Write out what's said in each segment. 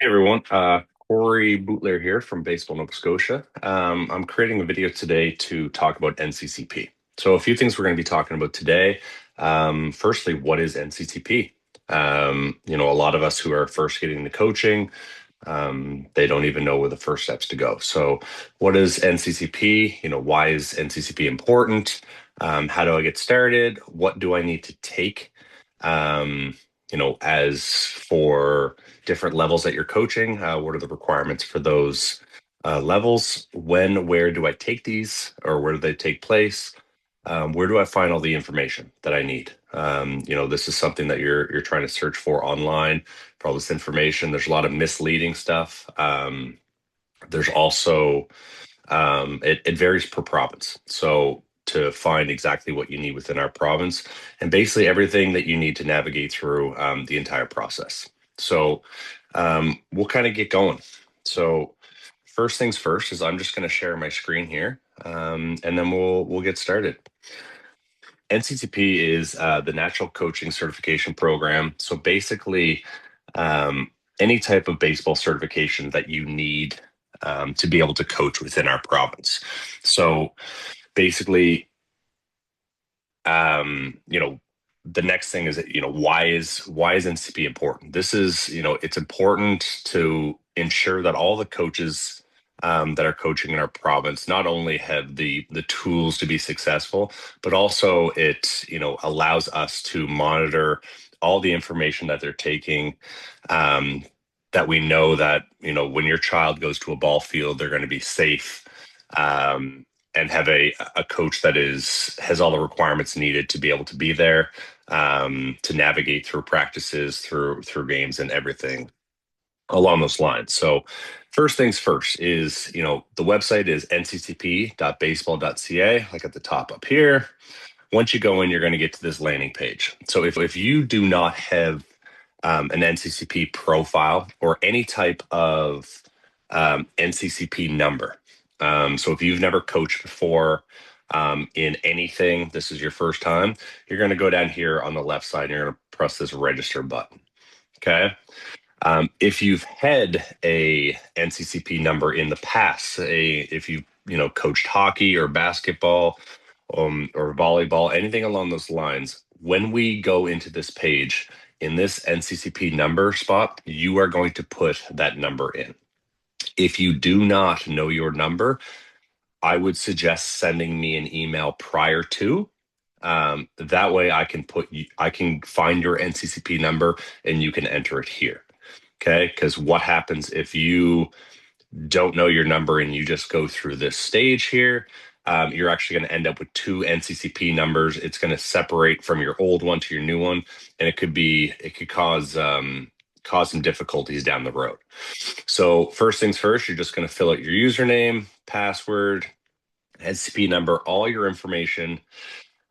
Hey everyone, Cory Boutilier here from Baseball Nova Scotia. I'm creating a video today to talk about NCCP. So a few things we're going to be talking about today. Firstly, what is NCCP? A lot of us who are first getting into coaching, they don't even know where the first steps to go. So what is NCCP? Why is NCCP important? How do I get started? What do I need to take? As for different levels that you're coaching, what are the requirements for those levels? Where do I take these, or where do they take place? Where do I find all the information that I need? This is something that you're trying to search for online for all this information. There's a lot of misleading stuff. There's also it varies per province. So to find exactly what you need within our province, and basically everything that you need to navigate through the entire process. So we'll kind of get going. So first things first is I'm just going to share my screen here, and then we'll get started. NCCP is the National Coaching Certification Program. So basically, any type of baseball certification that you need to be able to coach within our province. So basically, the next thing is that, why is NCP important? This is, it's important to ensure that all the coaches that are coaching in our province not only have the tools to be successful, but also it, allows us to monitor all the information that they're taking. Um, that we know that, when your child goes to a ball field, they're going to be safe. And have a coach that has all the requirements needed to be able to be there, to navigate through practices, through games, and everything along those lines. So, first things first is, the website is nccp.baseball.ca, like at the top up here. Once you go in, you're going to get to this landing page. So if you do not have an NCCP profile or any type of NCCP number, so if you've never coached before in anything, this is your first time, you're going to go down here on the left side and you're going to press this register button. Okay. If you've had a NCCP number in the past, say if you coached hockey or basketball, or volleyball, anything along those lines, when we go into this page in this NCCP number spot, you are going to put that number in. If you do not know your number, I would suggest sending me an email prior to. That way, I can find your NCCP number and you can enter it here. Okay, because what happens if you don't know your number and you just go through this stage here, you're actually going to end up with two NCCP numbers. It's going to separate from your old one to your new one, and it could cause some difficulties down the road. So first things first, you're just going to fill out your username, password, NCCP number, all your information,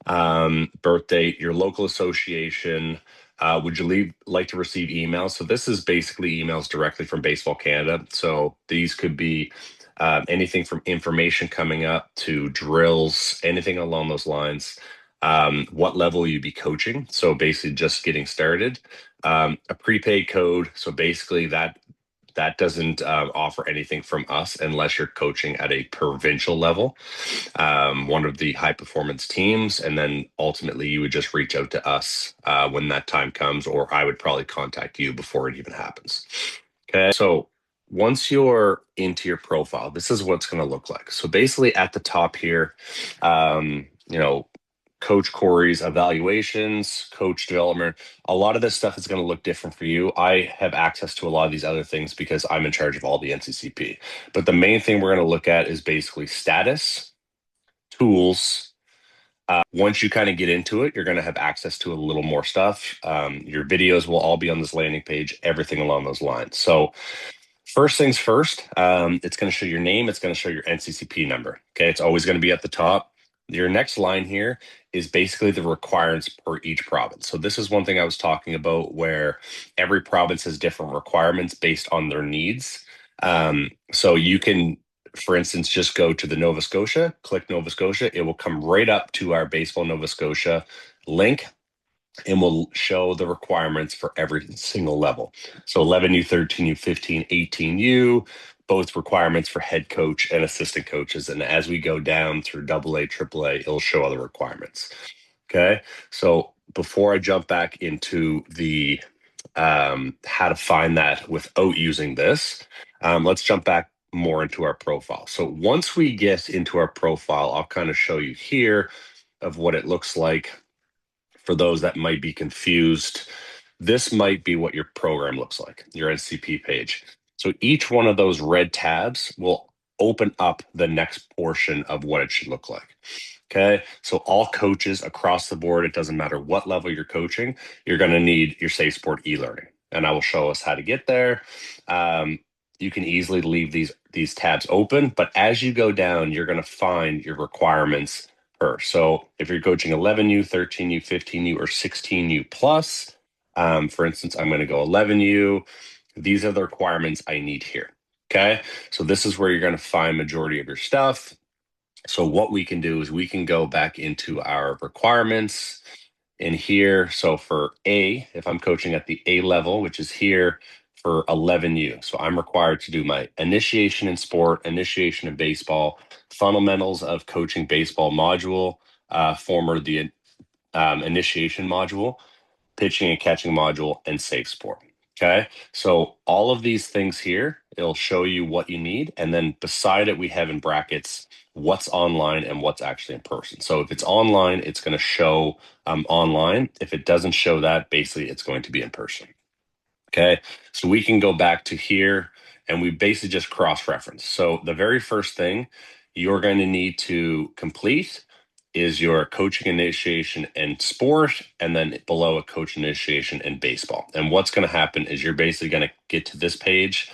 birth date, your local association. Would you like to receive emails? So this is basically emails directly from Baseball Canada. So these could be anything from information coming up to drills, anything along those lines. What level you be coaching? So basically just getting started. A prepaid code. So basically that doesn't offer anything from us unless you're coaching at a provincial level, one of the high performance teams. And then ultimately, you would just reach out to us when that time comes, or I would probably contact you before it even happens. Okay. So once you're into your profile, this is what it's going to look like. So basically, at the top here, um, you know, Coach Cory's evaluations, coach development. A lot of this stuff is going to look different for you. I have access to a lot of these other things because I'm in charge of all the NCCP. But the main thing we're going to look at is basically status, tools. Once you kind of get into it, you're going to have access to a little more stuff. Your videos will all be on this landing page, everything along those lines. So, first things first, it's going to show your name, it's going to show your NCCP number. Okay, it's always going to be at the top. Your next line here is basically the requirements per each province. So, this is one thing I was talking about where every province has different requirements based on their needs. So, you can, for instance, just go to the Nova Scotia, click Nova Scotia. It will come right up to our Baseball Nova Scotia link. and we'll show the requirements for every single level. So 11U, 13U, 15, 18U, both requirements for head coach and assistant coaches. And as we go down through AA, AAA, it'll show other requirements. Okay. So before I jump back into the how to find that without using this, let's jump back more into our profile. So once we get into our profile, I'll kind of show you here of what it looks like for those that might be confused. This might be what your program looks like, your NCP page. So each one of those red tabs will open up the next portion of what it should look like. Okay. So all coaches across the board, it doesn't matter what level you're coaching, you're going to need your Safe Sport e-learning. And I will show us how to get there. You can easily leave these tabs open, but as you go down, you're going to find your requirements per. So if you're coaching 11U, 13U, 15U, or 16U plus, for instance, I'm going to go 11U. These are the requirements I need here. Okay. So this is where you're going to find majority of your stuff. So what we can do is we can go back into our requirements in here. So for A, if I'm coaching at the A level, which is here for 11U. So I'm required to do my initiation in sport, initiation in baseball, fundamentals of coaching baseball module, former the initiation module, pitching and catching module, and safe sport. Okay. So all of these things here, it'll show you what you need. And then beside it, we have in brackets what's online and what's actually in person. So if it's online, it's going to show online. If it doesn't show that, basically it's going to be in person. Okay. So we can go back to here and we basically just cross-reference. So the very first thing you're going to need to complete is your coaching initiation in sport, and then below a coach initiation in baseball. And what's going to happen is you're basically going to get to this page,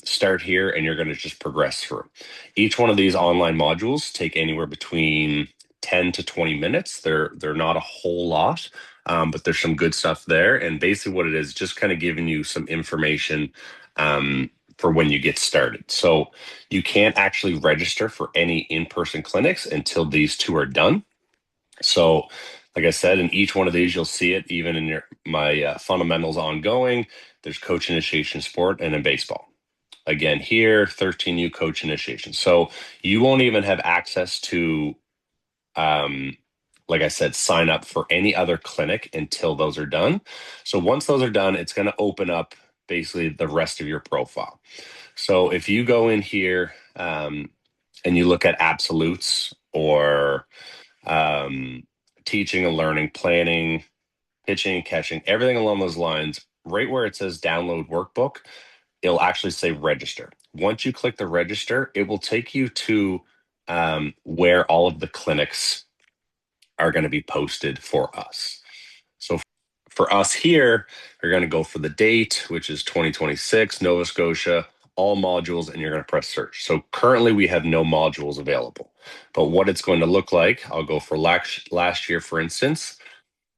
start here, and you're going to just progress through. Each one of these online modules take anywhere between 10 to 20 minutes. They're not a whole lot, but there's some good stuff there. And basically what it is, just kind of giving you some information for when you get started. So you can't actually register for any in-person clinics until these two are done. So like I said, in each one of these, you'll see it even in my fundamentals ongoing. There's coach initiation sport and in baseball. Again, here, 13U coach initiation. So you won't even have access to like I said, sign up for any other clinic until those are done. So once those are done, it's going to open up basically the rest of your profile. So if you go in here and you look at absolutes or teaching and learning, planning, pitching and catching, everything along those lines, right where it says download workbook, it'll actually say register. Once you click the register, it will take you to where all of the clinics are going to be posted for us. So for us here, we're going to go for the date, which is 2026, Nova Scotia, all modules, and you're going to press search. So currently we have no modules available, but what it's going to look like, I'll go for last year, for instance,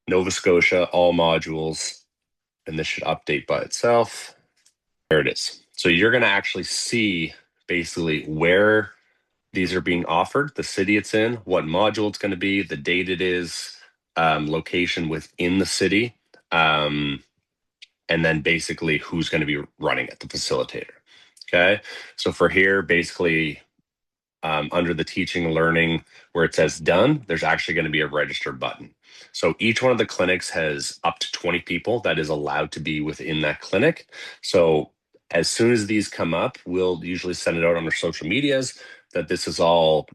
Nova Scotia, all modules, and this should update by itself. There it is. So you're going to actually see basically where these are being offered, the city it's in, what module it's going to be, the date it is, location within the city, and then basically who's going to be running it, the facilitator. Okay. So for here, basically under the teaching and learning where it says done, there's actually going to be a register button. So each one of the clinics has up to 20 people that is allowed to be within that clinic. So as soon as these come up, we'll usually send it out on our social medias that this is all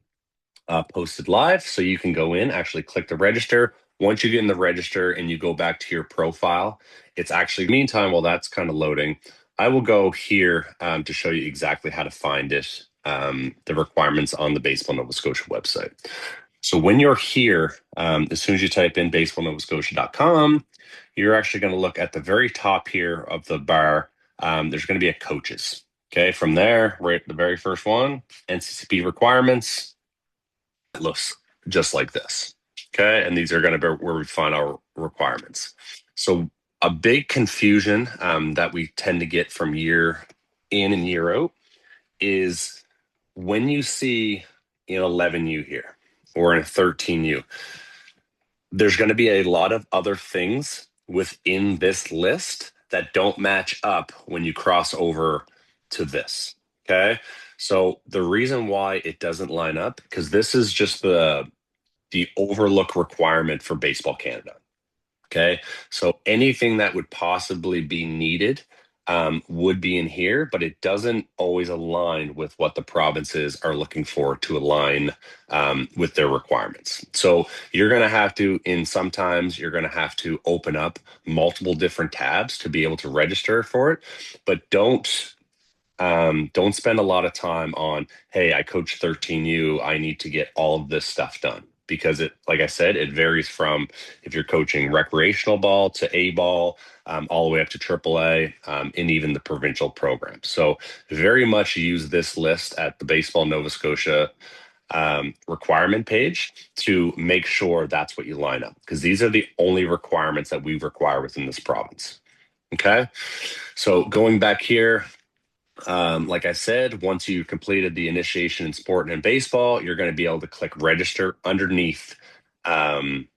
posted live. So you can go in, actually click the register. Once you get in the register and you go back to your profile, it's actually, meantime, while that's kind of loading, I will go here to show you exactly how to find it, the requirements on the Baseball Nova Scotia website. So when you're here, as soon as you type in baseballnovascotia.com, you're actually going to look at the very top here of the bar. There's going to be a coaches. Okay, from there, right, the very first one, NCCP requirements. It looks just like this. Okay, and these are going to be where we find our requirements. So a big confusion that we tend to get from year in and year out is when you see in 11U here or in 13U, there's going to be a lot of other things within this list that don't match up when you cross over to this. Okay. So the reason why it doesn't line up, because this is just the overlook requirement for Baseball Canada. Okay. So anything that would possibly be needed would be in here, but it doesn't always align with what the provinces are looking for to align with their requirements. So you're going to have to, in sometimes, you're going to have to open up multiple different tabs to be able to register for it, but don't spend a lot of time on, hey, I coach 13U, I need to get all of this stuff done. Because it, like I said, it varies from if you're coaching recreational ball to A ball, all the way up to AAA, and even the provincial program. So very much use this list at the Baseball Nova Scotia requirement page to make sure that's what you line up. Because these are the only requirements that we require within this province. Okay. So going back here, like I said, once you completed the initiation in sport and in baseball, you're going to be able to click register um,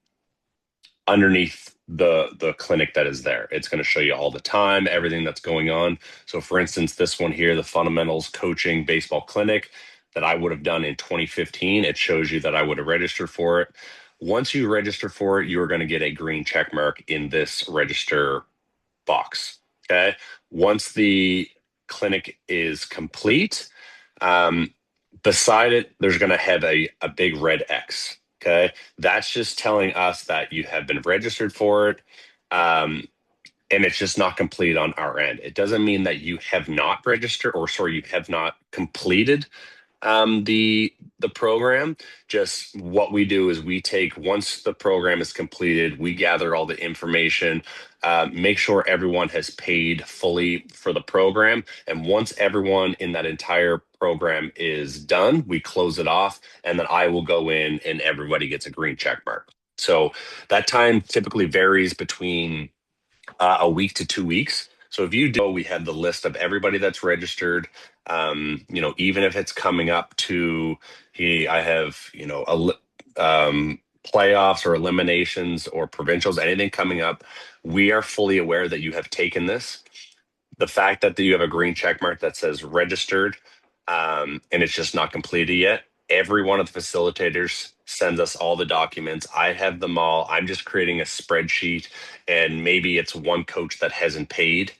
underneath the clinic that is there. It's going to show you all the time, everything that's going on. So for instance, this one here, the fundamentals coaching baseball clinic that I would have done in 2015, it shows you that I would have registered for it. Once you register for it, you're going to get a green check mark in this register box. Okay. Once the clinic is complete, um, beside it, there's going to have a big red X. Okay. That's just telling us that you have been registered for it. And it's just not complete on our end. It doesn't mean that you have not registered, or sorry, you have not completed the program. Just what we do is we take, once the program is completed, we gather all the information, make sure everyone has paid fully for the program, and once everyone in that entire program is done, we close it off, and then I will go in and everybody gets a green check mark. So that time typically varies between a week to 2 weeks. So if you do, we have the list of everybody that's registered. Even if it's coming up to, hey, I have, playoffs or eliminations or provincials, anything coming up, we are fully aware that you have taken this. The fact that you have a green check mark that says registered, and it's just not completed yet, every one of the facilitators sends us all the documents. I have them all. I'm just creating a spreadsheet, and maybe it's one coach that hasn't paid,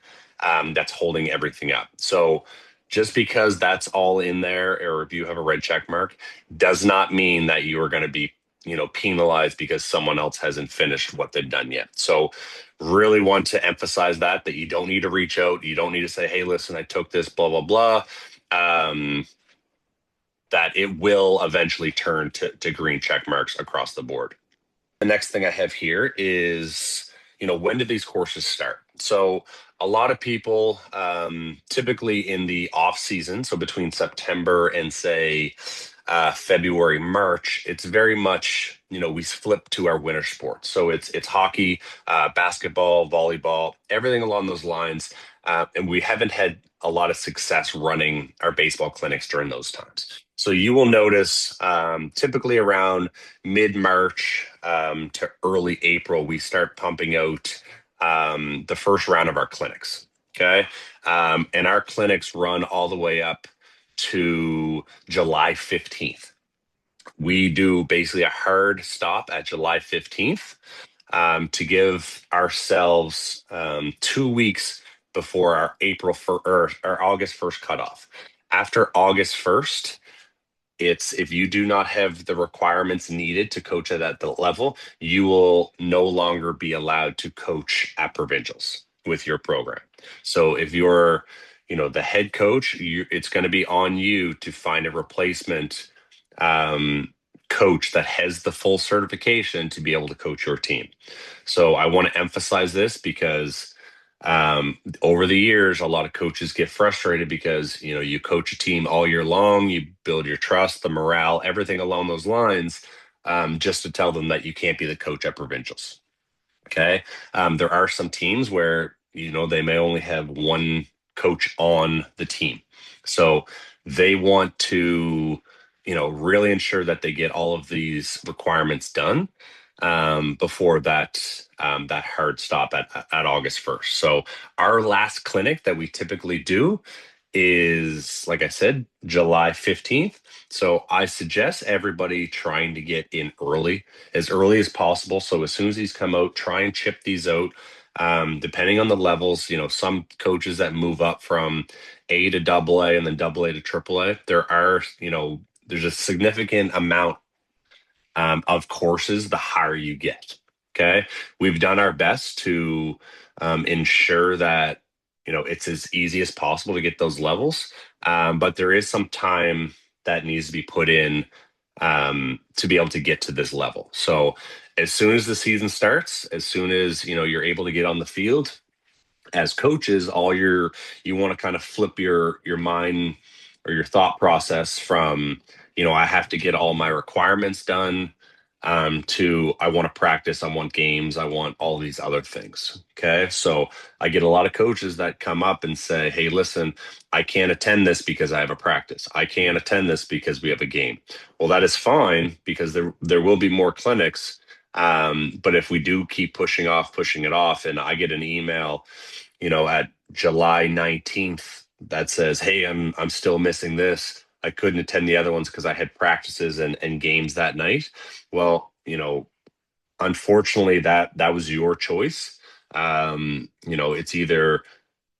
that's holding everything up. So just because that's all in there, or if you have a red check mark, does not mean that you are going to be, penalized because someone else hasn't finished what they've done yet. So really want to emphasize that you don't need to reach out. You don't need to say, hey, listen, I took this, blah, blah, blah. That it will eventually turn to green check marks across the board. The next thing I have here is, when did these courses start? So a lot of people, typically in the off season, so between September and say February, March, it's very much, we flip to our winter sports. So it's hockey, basketball, volleyball, everything along those lines. And we haven't had a lot of success running our baseball clinics during those times. So you will notice, typically around mid-March to early April, we start pumping out the first round of our clinics. Okay. And our clinics run all the way up to July 15th. We do basically a hard stop at July 15th, to give ourselves 2 weeks before our April or our August 1st cutoff. After August 1st, it's, if you do not have the requirements needed to coach at the level, you will no longer be allowed to coach at provincials with your program. So if you're, the head coach, it's going to be on you to find a replacement coach that has the full certification to be able to coach your team. So I want to emphasize this because over the years, a lot of coaches get frustrated because, you coach a team all year long, you build your trust, the morale, everything along those lines, just to tell them that you can't be the coach at provincials. Okay. There are some teams where, they may only have one coach on the team. So they want to, really ensure that they get all of these requirements done. before that hard stop at August 1st. So our last clinic that we typically do is, like I said, July 15th. So I suggest everybody trying to get in early as possible. So as soon as these come out, try and chip these out. Depending on the levels, some coaches that move up from A to double A and then double A to triple A, there's a significant amount of courses the higher you get. Okay. We've done our best to ensure that, it's as easy as possible to get those levels. But there is some time that needs to be put in to be able to get to this level. So as soon as the season starts, as soon as, you're able to get on the field, as coaches, you want to kind of flip your mind or your thought process from, I have to get all my requirements done, to I want to practice, I want games, I want all these other things. Okay. So I get a lot of coaches that come up and say, hey, listen, I can't attend this because I have a practice. I can't attend this because we have a game. Well, that is fine, because there will be more clinics. But if we do keep pushing it off, and I get an email, at July 19th that says, hey, I'm still missing this. I couldn't attend the other ones because I had practices and games that night. Well, unfortunately that was your choice. It's either,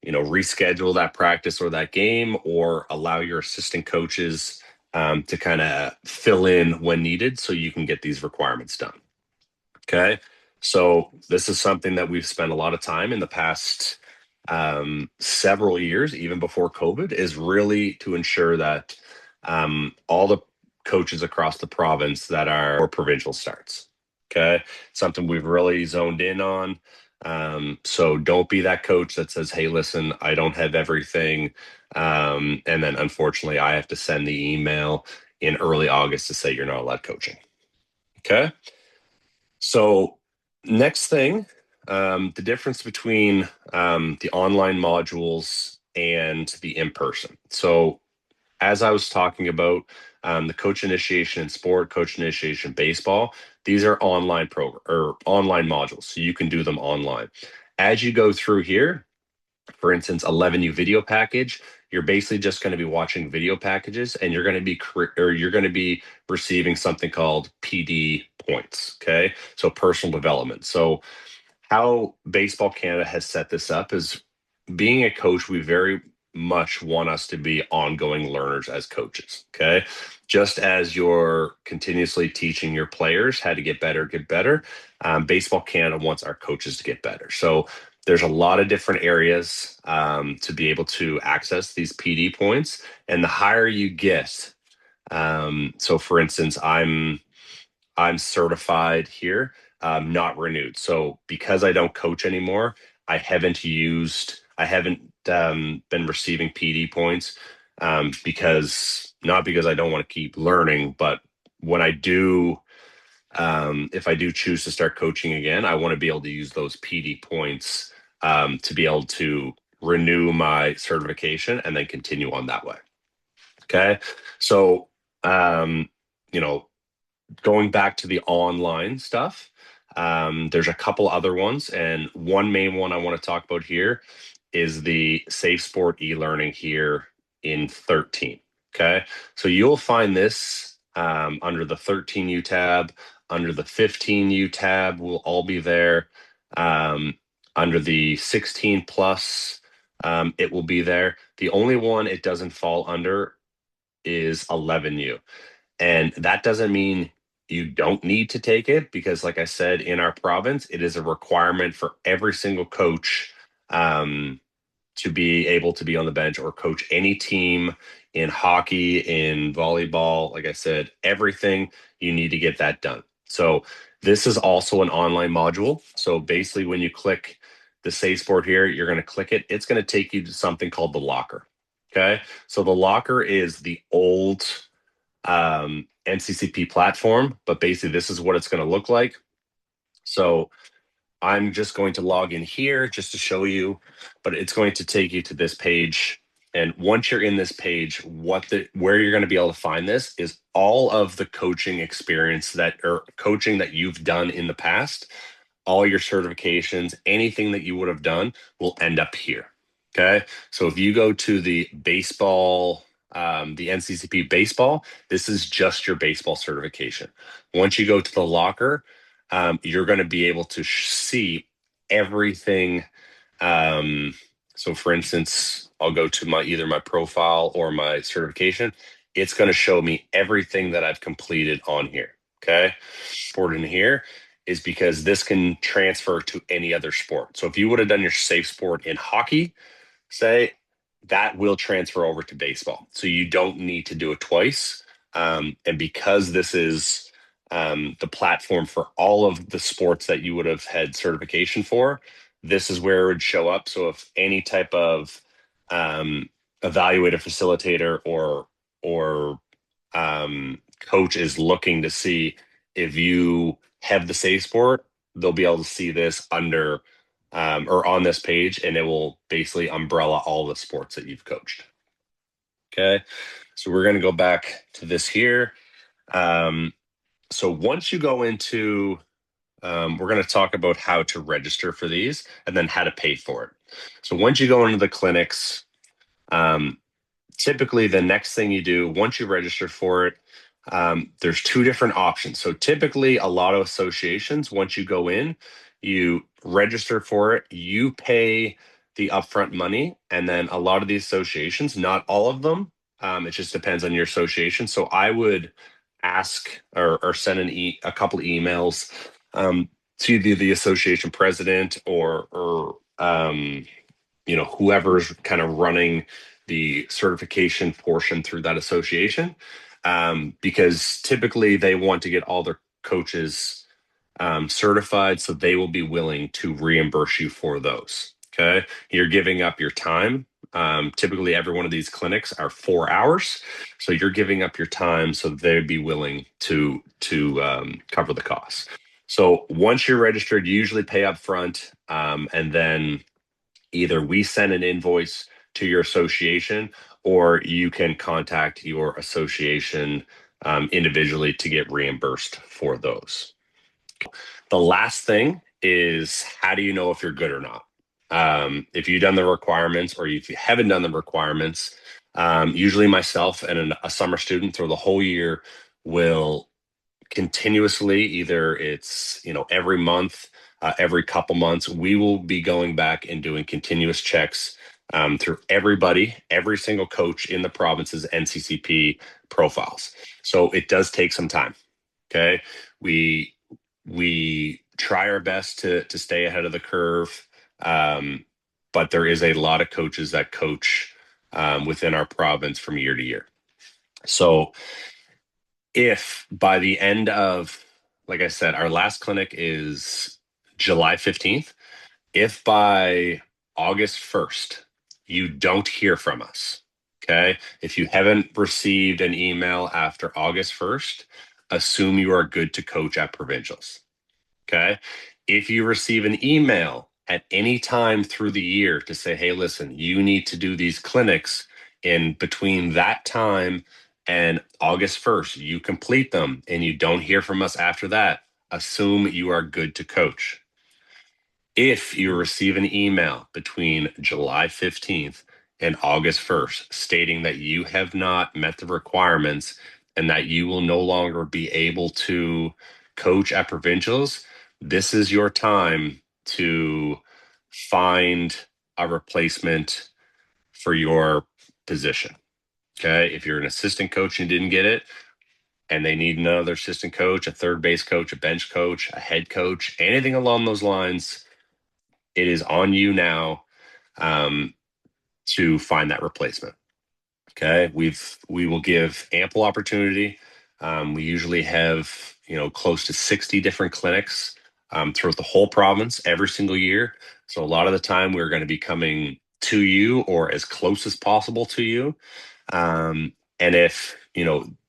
reschedule that practice or that game, or allow your assistant coaches to kind of fill in when needed so you can get these requirements done. Okay. So this is something that we've spent a lot of time in the past several years, even before COVID, is really to ensure that all the coaches across the province that are or provincial starts. Okay. Something we've really zoned in on. So don't be that coach that says, hey, listen, I don't have everything. And then unfortunately, I have to send the email in early August to say you're not allowed coaching. Okay. So next thing, the difference between the online modules and the in-person. So as I was talking about, the coach initiation in sport, coach initiation baseball, these are online program or online modules, so you can do them online. As you go through here, for instance, 11U video package, you're basically just going to be watching video packages, and you're going to be receiving something called PD points. Okay. So personal development. So how Baseball Canada has set this up is, being a coach, we very much want us to be ongoing learners as coaches. Okay. Just as you're continuously teaching your players how to get better, Baseball Canada wants our coaches to get better. So there's a lot of different areas to be able to access these PD points. And the higher you get, so for instance, I'm certified here, not renewed. So because I don't coach anymore, I haven't been receiving PD points, because not because I don't want to keep learning, but when I do, if I do choose to start coaching again, I want to be able to use those PD points to be able to renew my certification and then continue on that way. Okay. So, um, you know, going back to the online stuff, there's a couple other ones, and one main one I want to talk about here is the Safe Sport e-learning here in 13. Okay, so you'll find this under the 13U tab, under the 15U tab will all be there. Under the 16 plus, it will be there. The only one it doesn't fall under is 11U. And that doesn't mean you don't need to take it, because, like I said, in our province, it is a requirement for every single coach to be able to be on the bench or coach any team in hockey, in volleyball. Like I said, everything, you need to get that done. So this is also an online module. So basically, when you click the Safe Sport here, you're going to click it. It's going to take you to something called the locker. Okay. So the locker is the old NCCP platform, but basically this is what it's going to look like. So I'm just going to log in here just to show you, but it's going to take you to this page And once you're in this page, where you're going to be able to find this is all of the coaching experience or coaching that you've done in the past. All your certifications, anything that you would have done will end up here. Okay. So if you go to the baseball, the NCCP baseball, this is just your baseball certification. Once you go to the locker, you're going to be able to see everything. So for instance, I'll go to either my profile or my certification. It's going to show me everything that I've completed on here. Okay. Sport in here is because this can transfer to any other sport. So if you would have done your safe sport in hockey, say, that will transfer over to baseball. So you don't need to do it twice. And because this is the platform for all of the sports that you would have had certification for, this is where it would show up. So if any type of evaluator, facilitator, or coach is looking to see if you have the safe sport, they'll be able to see this under or on this page, and it will basically umbrella all the sports that you've coached. Okay, so we're going to go back to this here. So once you go into, we're going to talk about how to register for these and then how to pay for it. So once you go into the clinics, typically the next thing you do once you register for it, there's two different options. So typically a lot of associations, once you go in, you register for it, you pay the upfront money, and then a lot of these associations, not all of them, it just depends on your association. So I would ask or send a couple of emails to the association president or whoever's kind of running the certification portion through that association, because typically they want to get all their coaches certified, so they will be willing to reimburse you for those. Okay, you're giving up your time. Typically, every one of these clinics are 4 hours, so you're giving up your time, so they'd be willing to cover the costs. So once you're registered, you usually pay up front, and then either we send an invoice to your association, or you can contact your association individually to get reimbursed for those. The last thing is, how do you know if you're good or not? If you've done the requirements or if you haven't done the requirements, usually myself and a summer student through the whole year will continuously, either it's every month, every couple months, we will be going back and doing continuous checks through every single coach in the province's NCCP profiles. So it does take some time. Okay, we try our best to stay ahead of the curve, but there is a lot of coaches that coach within our province from year to year. So if by the end of, like I said, our last clinic is July 15th, if by August 1st you don't hear from us, okay, if you haven't received an email after August 1st, assume you are good to coach at provincials. Okay, if you receive an email at any time through the year to say, hey, listen, you need to do these clinics in between that time and August 1st, you complete them and you don't hear from us after that, assume you are good to coach. If you receive an email between July 15th and August 1st stating that you have not met the requirements and that you will no longer be able to coach at provincials, this is your time to find a replacement for your position. Okay. If you're an assistant coach and didn't get it, and they need another assistant coach, a third base coach, a bench coach, a head coach, anything along those lines, it is on you now to find that replacement. Okay, we will give ample opportunity. We usually have close to 60 different clinics throughout the whole province every single year. So a lot of the time we're going to be coming to you or as close as possible to you. And if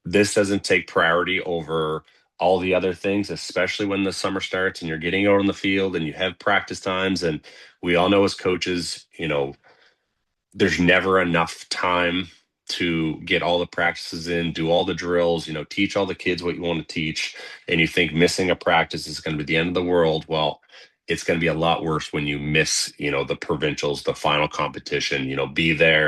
this doesn't take priority over all the other things, especially when the summer starts and you're getting out on the field and you have practice times, and we all know as coaches, there's never enough time to get all the practices in, do all the drills, teach all the kids what you want to teach, and you think missing a practice is going to be the end of the world. Well, it's going to be a lot worse when you miss, the provincials, the final competition, be there